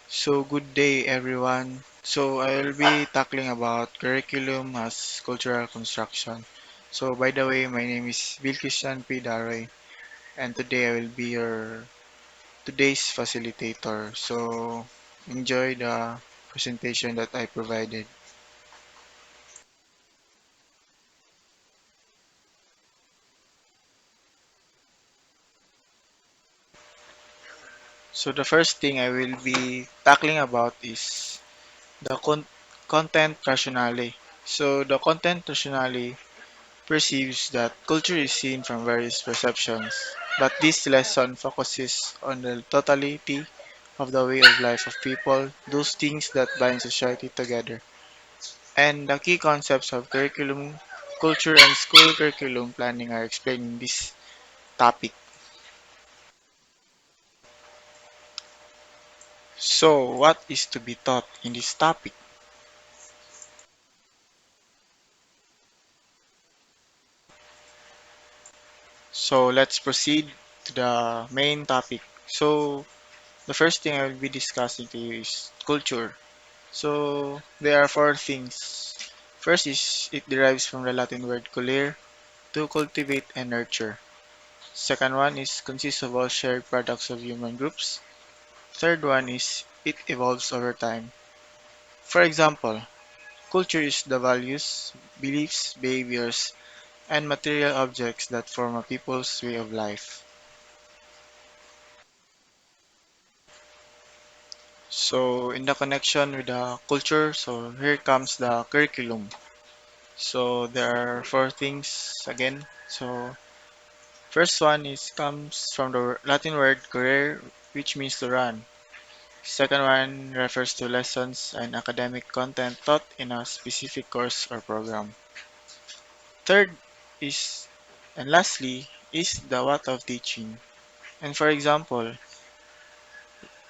So good day everyone. So I will be tackling about curriculum as cultural construction. So by the way, my name is Bill Christian P. Daroy and today I will be your today's facilitator. So enjoy the presentation that I provided. So the first thing I will be tackling about is the content rationale. So the content rationale perceives that culture is seen from various perceptions, but this lesson focuses on the totality of the way of life of people, those things that bind society together. And the key concepts of curriculum, culture, and school curriculum planning are explained in this topic. So, what is to be taught in this topic? So, let's proceed to the main topic. So, the first thing I will be discussing to you is culture. So there are four things. First is it derives from the Latin word colere, to cultivate and nurture. Second one is consists of all shared products of human groups. Third one is it evolves over time. For example, culture is the values, beliefs, behaviors, and material objects that form a people's way of life. So in the connection with the culture, so here comes the curriculum. So there are four things again. So first one is comes from the Latin word "correre," which means to run. Second one refers to lessons and academic content taught in a specific course or program. Third is, and lastly, is the what of teaching. And for example,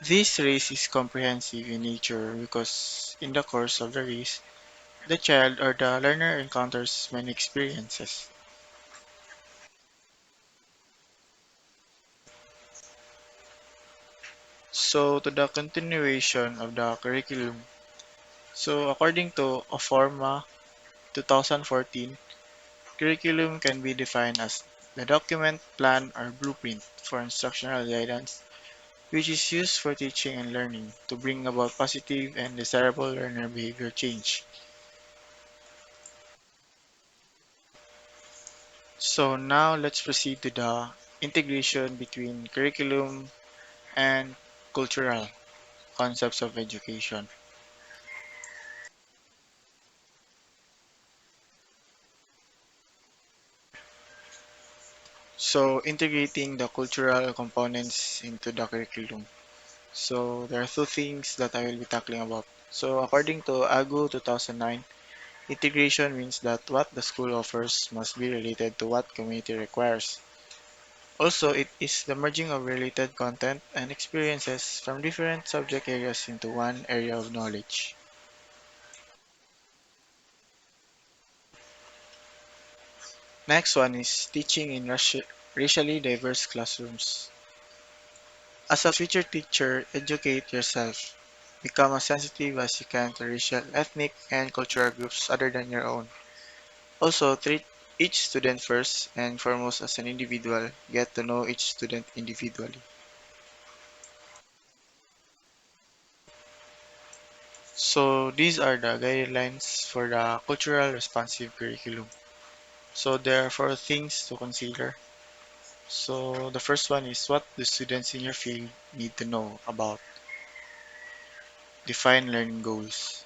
this race is comprehensive in nature because in the course of the race, the child or the learner encounters many experiences. So to the continuation of the curriculum. So according to Oforma 2014, curriculum can be defined as the document, plan, or blueprint for instructional guidance, which is used for teaching and learning to bring about positive and desirable learner behavior change. So now let's proceed to the integration between curriculum and cultural concepts of education. So integrating the cultural components into the curriculum. So there are two things that I will be tackling about. So according to AGU 2009, integration means that what the school offers must be related to what community requires. Also, it is the merging of related content and experiences from different subject areas into one area of knowledge. Next one is teaching in racially diverse classrooms. As a future teacher, educate yourself. Become as sensitive as you can to racial, ethnic, and cultural groups other than your own. Also, treat each student first and foremost as an individual. Get to know each student individually. So, these are the guidelines for the cultural responsive curriculum. So, there are four things to consider. So, the first one is what the students in your field need to know about define learning goals.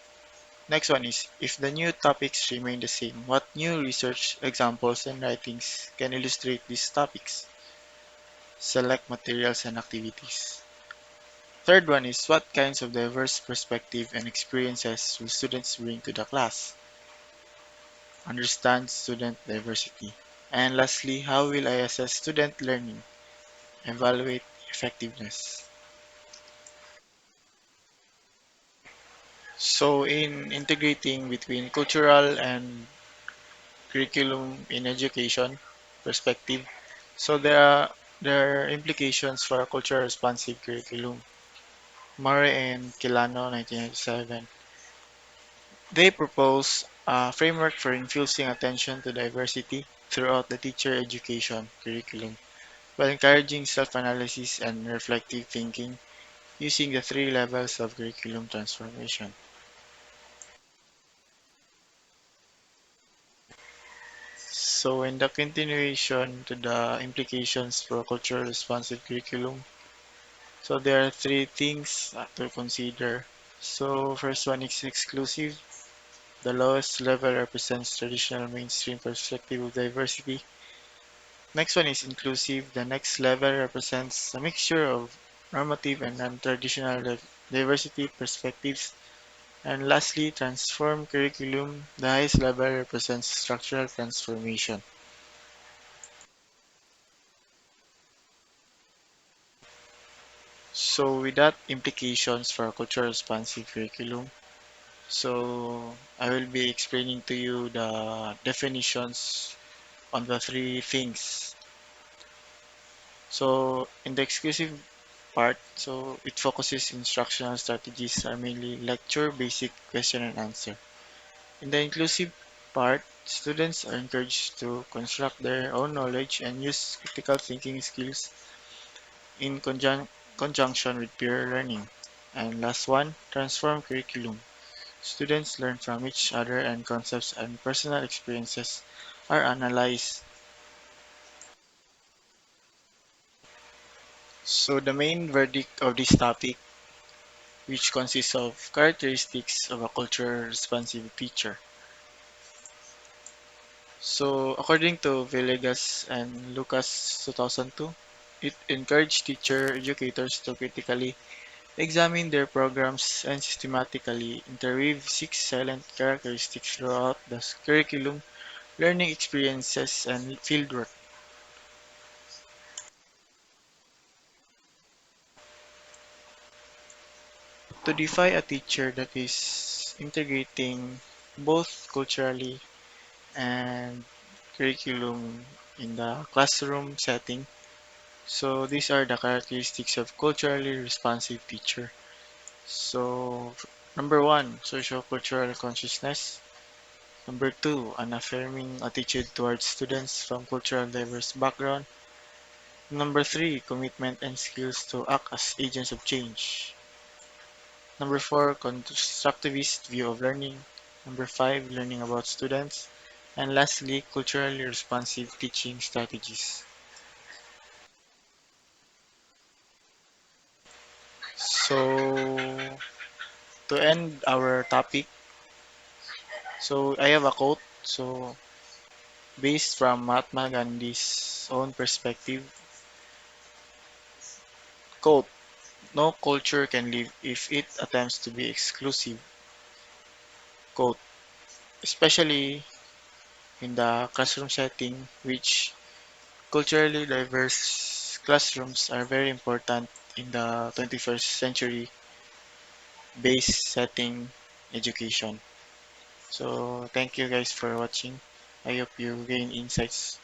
Next one is if the new topics remain the same, what new research examples and writings can illustrate these topics? Select materials and activities. Third one is what kinds of diverse perspective and experiences will students bring to the class? Understand student diversity. And lastly, how will I assess student learning? Evaluate effectiveness. So in integrating between cultural and curriculum in education perspective, so there are implications for cultural responsive curriculum. Murray and Kilano, 1997. They propose a framework for infusing attention to diversity throughout the teacher education curriculum while encouraging self-analysis and reflective thinking using the three levels of curriculum transformation. So in the continuation to the implications for cultural responsive curriculum, so there are three things to consider. So first one is exclusive. The lowest level represents traditional mainstream perspective of diversity. Next one is inclusive. The next level represents a mixture of normative and non-traditional diversity perspectives. And lastly, transform curriculum. The highest level represents structural transformation. So with that implications for a cultural responsive curriculum, so I will be explaining to you the definitions on the three things. So in the exclusive part, so it focuses instructional strategies are mainly lecture, basic question and answer. In the inclusive part, students are encouraged to construct their own knowledge and use critical thinking skills in conjunction with peer learning. And last one, transform curriculum. Students learn from each other and concepts and personal experiences are analyzed. So the main verdict of this topic, which consists of characteristics of a cultural responsive teacher. So according to Villegas and Lucas 2002, it encouraged teacher educators to critically examine their programs and systematically interweave six silent characteristics throughout the curriculum, learning experiences, and fieldwork. To define a teacher that is integrating both culturally and curriculum in the classroom setting. So these are the characteristics of culturally responsive teacher. So number one, socio-cultural consciousness. Number two, an affirming attitude towards students from cultural diverse background. Number three, commitment and skills to act as agents of change. Number four, constructivist view of learning. Number five, learning about students. And lastly, culturally responsive teaching strategies. So, to end our topic, so I have a quote. So, based from Mahatma Gandhi's own perspective, quote, no culture can live if it attempts to be exclusive, quote, especially in the classroom setting, which culturally diverse classrooms are very important in the 21st century based setting education. So thank you guys for watching. I hope you gain insights